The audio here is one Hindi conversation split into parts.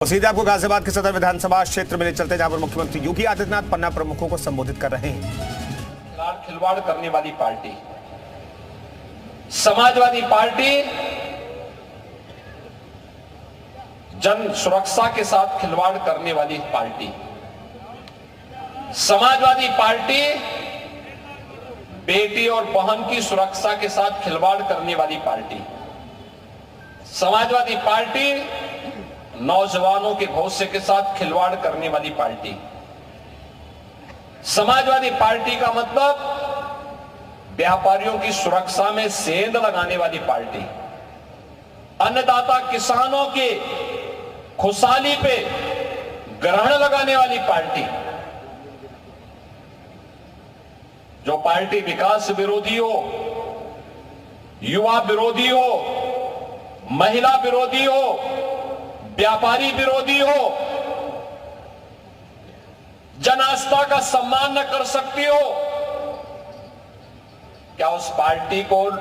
तो सीधे आपको गाजियाबाद के सदर विधानसभा क्षेत्र में ले चलते जहां पर मुख्यमंत्री योगी आदित्यनाथ पन्ना प्रमुखों को संबोधित कर रहे हैं। खिलवाड़ करने वाली पार्टी समाजवादी पार्टी जन सुरक्षा के साथ खिलवाड़ करने वाली पार्टी, समाजवादी पार्टी बेटी और बहन की सुरक्षा के साथ खिलवाड़ करने वाली पार्टी, समाजवादी पार्टी नौजवानों के भविष्य के साथ खिलवाड़ करने वाली पार्टी। समाजवादी पार्टी का मतलब व्यापारियों की सुरक्षा में सेंध लगाने वाली पार्टी, अन्नदाता किसानों के खुशहाली पे ग्रहण लगाने वाली पार्टी। जो पार्टी विकास विरोधी हो, युवा विरोधी हो, महिला विरोधी हो, व्यापारी विरोधी हो, जन आस्था का सम्मान न कर सकती हो, क्या उस पार्टी को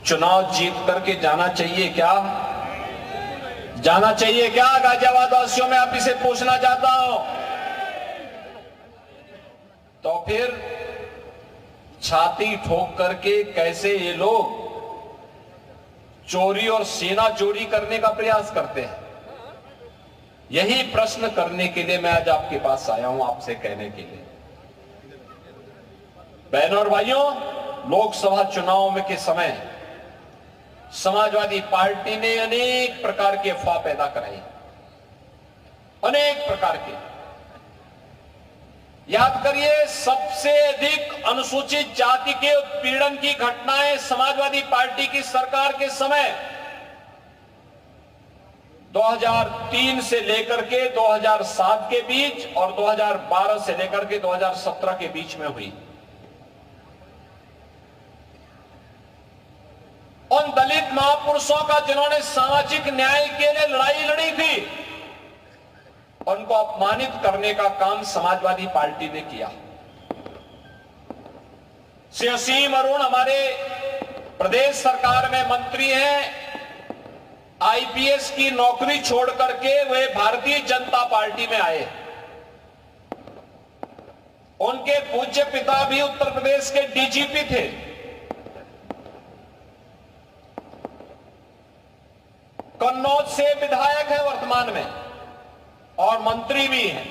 चुनाव जीत करके जाना चाहिए? क्या जाना चाहिए? क्या गाजियाबाद वासियों में आप इसे पूछना चाहता हूं। तो फिर छाती ठोक करके कैसे ये लोग चोरी और सेना चोरी करने का प्रयास करते हैं? यही प्रश्न करने के लिए मैं आज आपके पास आया हूं, आपसे कहने के लिए। बहनों और भाइयों, लोकसभा चुनाव में के समय समाजवादी पार्टी ने अनेक प्रकार के अफवाह पैदा कराई, अनेक प्रकार के। याद करिए, सबसे अधिक अनुसूचित जाति के उत्पीड़न की घटनाएं समाजवादी पार्टी की सरकार के समय 2003 से लेकर के 2007 के बीच और 2012 से लेकर के 2017 के बीच में हुई। उन दलित महापुरुषों का जिन्होंने सामाजिक न्याय के लिए लड़ाई लड़ी थी, उनको अपमानित करने का काम समाजवादी पार्टी ने किया। श्री असीम अरुण हमारे प्रदेश सरकार में मंत्री हैं, आईपीएस की नौकरी छोड़ करके वे भारतीय जनता पार्टी में आए। उनके पूज्य पिता भी उत्तर प्रदेश के डीजीपी थे। कन्नौज से विधायक है वर्तमान में और मंत्री भी हैं।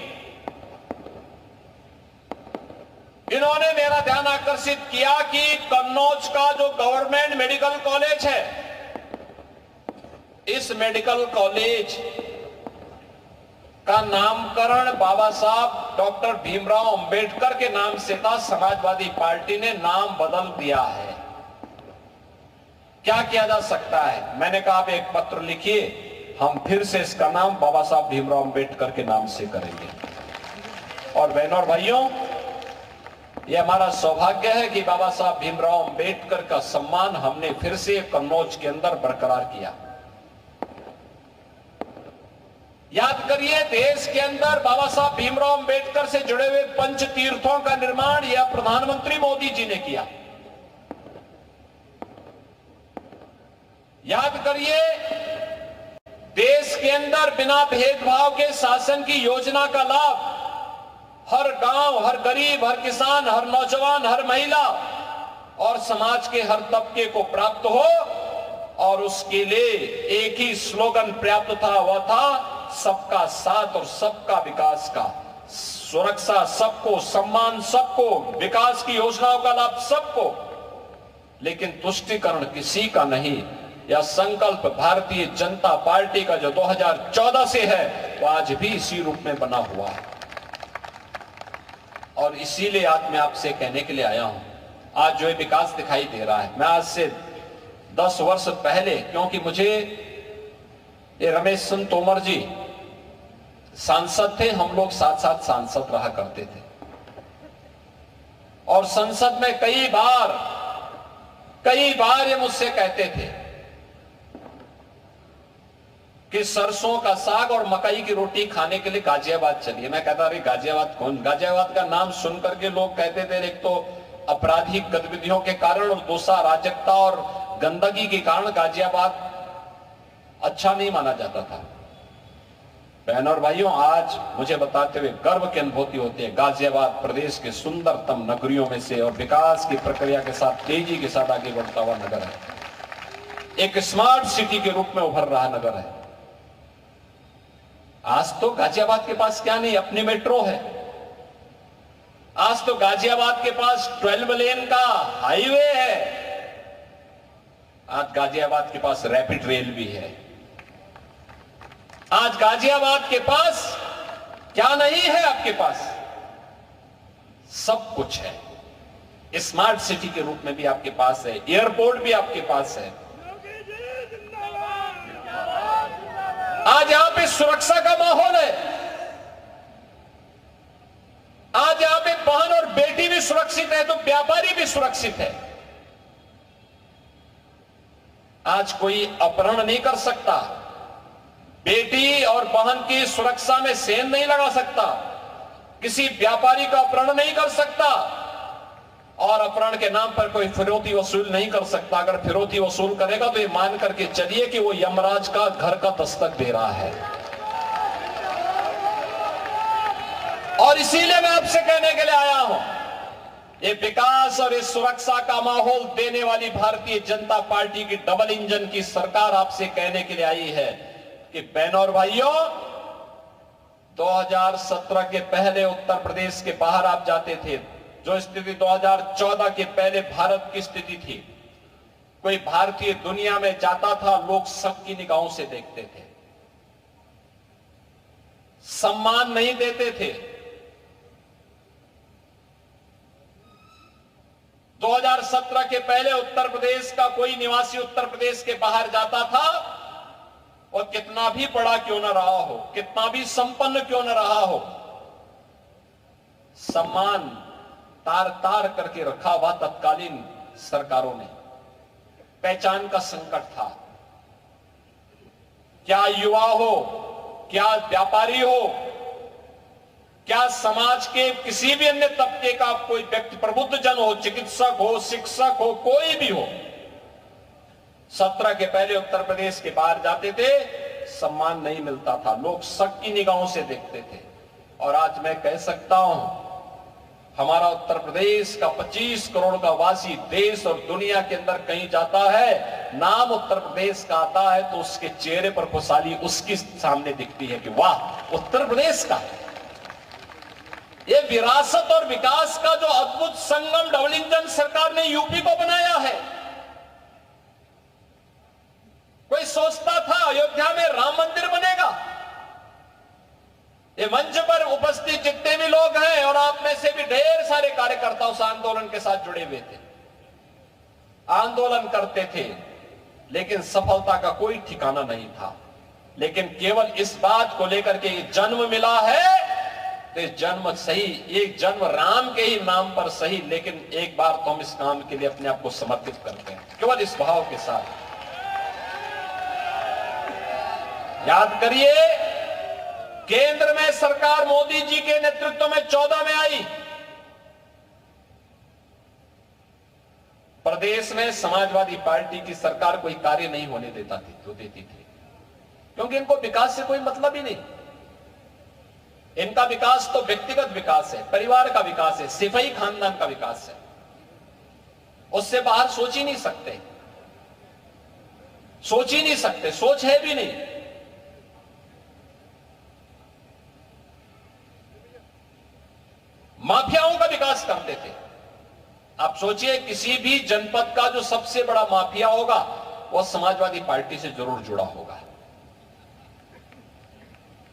इन्होंने मेरा ध्यान आकर्षित किया कि कन्नौज का जो गवर्नमेंट मेडिकल कॉलेज है, इस मेडिकल कॉलेज का नामकरण बाबा साहब डॉक्टर भीमराव अंबेडकर के नाम से था। समाजवादी पार्टी ने नाम बदल दिया है। क्या किया जा सकता है? मैंने कहा आप एक पत्र लिखिए, हम फिर से इसका नाम बाबा साहब भीमराव अंबेडकर के नाम से करेंगे। और बहनों और भाइयों, यह हमारा सौभाग्य है कि बाबा साहब भीमराव अंबेडकर का सम्मान हमने फिर से कन्नौज के अंदर बरकरार किया। याद करिए, देश के अंदर बाबा साहब भीमराव अंबेडकर से जुड़े हुए पंच तीर्थों का निर्माण यह प्रधानमंत्री मोदी जी ने किया। याद करिए, देश के अंदर बिना भेदभाव के शासन की योजना का लाभ हर गांव, हर गरीब, हर किसान, हर नौजवान, हर महिला और समाज के हर तबके को प्राप्त हो। और उसके लिए एक ही स्लोगन पर्याप्त था, वह था सबका साथ और सबका विकास का। सुरक्षा सबको, सम्मान सबको, विकास की योजनाओं का लाभ सबको, लेकिन तुष्टीकरण किसी का नहीं। यह संकल्प भारतीय जनता पार्टी का जो 2014 से है, वह आज भी इसी रूप में बना हुआ है। और इसीलिए आज मैं आपसे कहने के लिए आया हूं, आज जो विकास दिखाई दे रहा है, मैं आज से 10 वर्ष पहले, क्योंकि मुझे ये रमेश चंद्र तोमर जी सांसद थे, हम लोग साथ साथ सांसद रहा करते थे। और संसद में कई बार ये मुझसे कहते थे कि सरसों का साग और मकई की रोटी खाने के लिए गाजियाबाद चलिए। मैं कहता अरे गाजियाबाद कौन? गाजियाबाद का नाम सुन करके लोग कहते थे, एक तो आपराधिक गतिविधियों के कारण और दूसरा अराजकता और गंदगी के कारण गाजियाबाद अच्छा नहीं माना जाता था। बहनों और भाइयों, आज मुझे बताते हुए गर्व की अनुभूति होती है। गाजियाबाद प्रदेश के सुंदरतम नगरियों में से और विकास की प्रक्रिया के साथ तेजी के साथ आगे बढ़ता हुआ नगर है। एक स्मार्ट सिटी के रूप में उभर रहा नगर है। आज तो गाजियाबाद के पास क्या नहीं, अपनी मेट्रो है। आज तो गाजियाबाद के पास 12 लेन का हाईवे है। आज गाजियाबाद के पास रैपिड रेल भी है। आज गाजियाबाद के पास क्या नहीं है, आपके पास सब कुछ है। स्मार्ट सिटी के रूप में भी आपके पास है, एयरपोर्ट भी आपके पास है। आज यहां पे सुरक्षा का माहौल है। आज यहां पे बहन और बेटी भी सुरक्षित है तो व्यापारी भी सुरक्षित है। आज कोई अपहरण नहीं कर सकता, बेटी और बहन की सुरक्षा में सेंध नहीं लगा सकता, किसी व्यापारी का अपहरण नहीं कर सकता और अपहरण के नाम पर कोई फिरौती वसूल नहीं कर सकता। अगर फिरौती वसूल करेगा तो ये मान करके चलिए कि वो यमराज का घर का दस्तक दे रहा है। और इसीलिए मैं आपसे कहने के लिए आया हूं, ये विकास और इस सुरक्षा का माहौल देने वाली भारतीय जनता पार्टी की डबल इंजन की सरकार आपसे कहने के लिए आई है कि बहनों और भाइयों, 2017 के पहले उत्तर प्रदेश के बाहर आप जाते थे, जो स्थिति 2014 के पहले भारत की स्थिति थी, कोई भारतीय दुनिया में जाता था, लोग सबकी निगाहों से देखते थे, सम्मान नहीं देते थे। 2017 के पहले उत्तर प्रदेश का कोई निवासी उत्तर प्रदेश के बाहर जाता था और कितना भी बड़ा क्यों न रहा हो, कितना भी संपन्न क्यों न रहा हो, सम्मान तार तार करके रखा हुआ तत्कालीन सरकारों ने। पहचान का संकट था। क्या युवा हो, क्या व्यापारी हो, क्या समाज के किसी भी अन्य तबके का कोई व्यक्ति, प्रबुद्ध जन हो, चिकित्सक हो, शिक्षक हो, कोई भी हो, 17 के पहले उत्तर प्रदेश के बाहर जाते थे, सम्मान नहीं मिलता था, लोग सबकी निगाहों से देखते थे। और आज मैं कह सकता हूं, हमारा उत्तर प्रदेश का 25 करोड़ का वासी देश और दुनिया के अंदर कहीं जाता है, नाम उत्तर प्रदेश का आता है तो उसके चेहरे पर खुशहाली उसकी सामने दिखती है कि वाह, उत्तर प्रदेश का। ये विरासत और विकास का जो अद्भुत संगम डबल इंजन सरकार ने यूपी को बनाया है। कोई सोचता था अयोध्या में राम मंदिर बनेगा? ये मंच पर उपस्थित जितने भी लोग हैं और आप में से भी ढेर सारे कार्यकर्ता उस आंदोलन के साथ जुड़े हुए थे, आंदोलन करते थे, लेकिन सफलता का कोई ठिकाना नहीं था। लेकिन केवल इस बात को लेकर के जन्म मिला है, तो जन्म सही, एक जन्म राम के ही नाम पर सही, लेकिन एक बार तो हम इस काम के लिए अपने आप को समर्पित करते हैं, केवल इस भाव के साथ। याद करिए, केंद्र में सरकार मोदी जी के नेतृत्व में 14 में आई, प्रदेश में समाजवादी पार्टी की सरकार कोई कार्य नहीं होने देती थी, क्योंकि इनको विकास से कोई मतलब ही नहीं। इनका विकास तो व्यक्तिगत विकास है, परिवार का विकास है, सिपाही खानदान का विकास है, उससे बाहर सोच ही नहीं सकते, सोच ही नहीं सकते, सोच है भी नहीं। माफियाओं का विकास करते थे। आप सोचिए, किसी भी जनपद का जो सबसे बड़ा माफिया होगा वो समाजवादी पार्टी से जरूर जुड़ा होगा,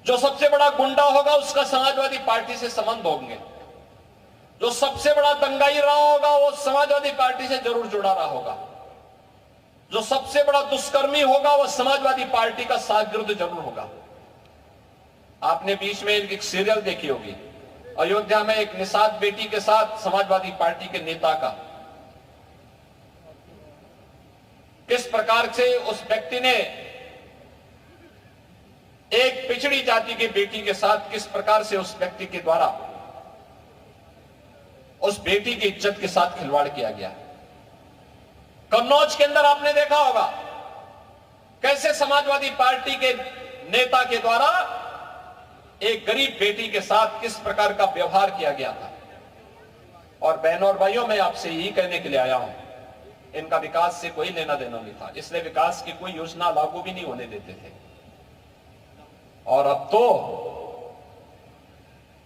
जो सबसे बड़ा गुंडा होगा उसका समाजवादी पार्टी से संबंध होंगे, जो सबसे बड़ा दंगाई रहा होगा वो समाजवादी पार्टी से जरूर जुड़ा रहा होगा, जो सबसे बड़ा दुष्कर्मी होगा वो समाजवादी पार्टी का शागिर्द जरूर होगा। आपने बीच में एक सीरियल देखी होगी, अयोध्या में एक निषाद बेटी के साथ समाजवादी पार्टी के नेता का किस प्रकार से उस व्यक्ति ने एक पिछड़ी जाति की बेटी के साथ किस प्रकार से उस व्यक्ति के द्वारा उस बेटी की इज्जत के साथ खिलवाड़ किया गया। कन्नौज के अंदर आपने देखा होगा कैसे समाजवादी पार्टी के नेता के द्वारा एक गरीब बेटी के साथ किस प्रकार का व्यवहार किया गया था। और बहनों और भाइयों, मैं आपसे यही कहने के लिए आया हूं, इनका विकास से कोई लेना देना नहीं था, इसलिए विकास की कोई योजना लागू भी नहीं होने देते थे। और अब तो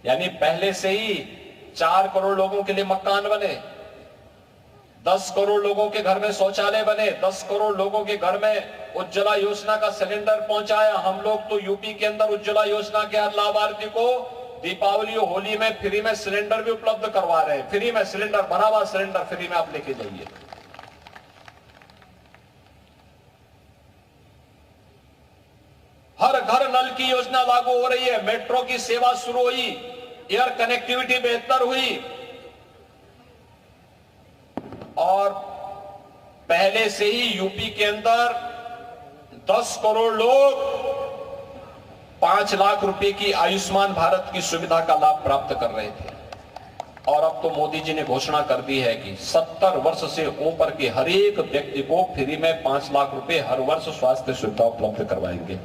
यानी पहले से ही 4 करोड़ लोगों के लिए मकान बने, 10 करोड़ लोगों के घर में शौचालय बने, 10 करोड़ लोगों के घर में उज्ज्वला योजना का सिलेंडर पहुंचाया। हम लोग तो यूपी के अंदर उज्ज्वला योजना के हर लाभार्थी को दीपावली और होली में फ्री में सिलेंडर भी उपलब्ध करवा रहे हैं। फ्री में सिलेंडर, भरा हुआ सिलेंडर फ्री में आप लेके जाइए। हर घर नल की योजना लागू हो रही है, मेट्रो की सेवा शुरू हुई, एयर कनेक्टिविटी बेहतर हुई। और पहले से ही यूपी के अंदर 10 करोड़ लोग 5 लाख रुपए की आयुष्मान भारत की सुविधा का लाभ प्राप्त कर रहे थे। और अब तो मोदी जी ने घोषणा कर दी है कि 70 वर्ष से ऊपर के हर एक व्यक्ति को फ्री में 5 लाख रुपए हर वर्ष स्वास्थ्य सुविधा उपलब्ध करवाएंगे।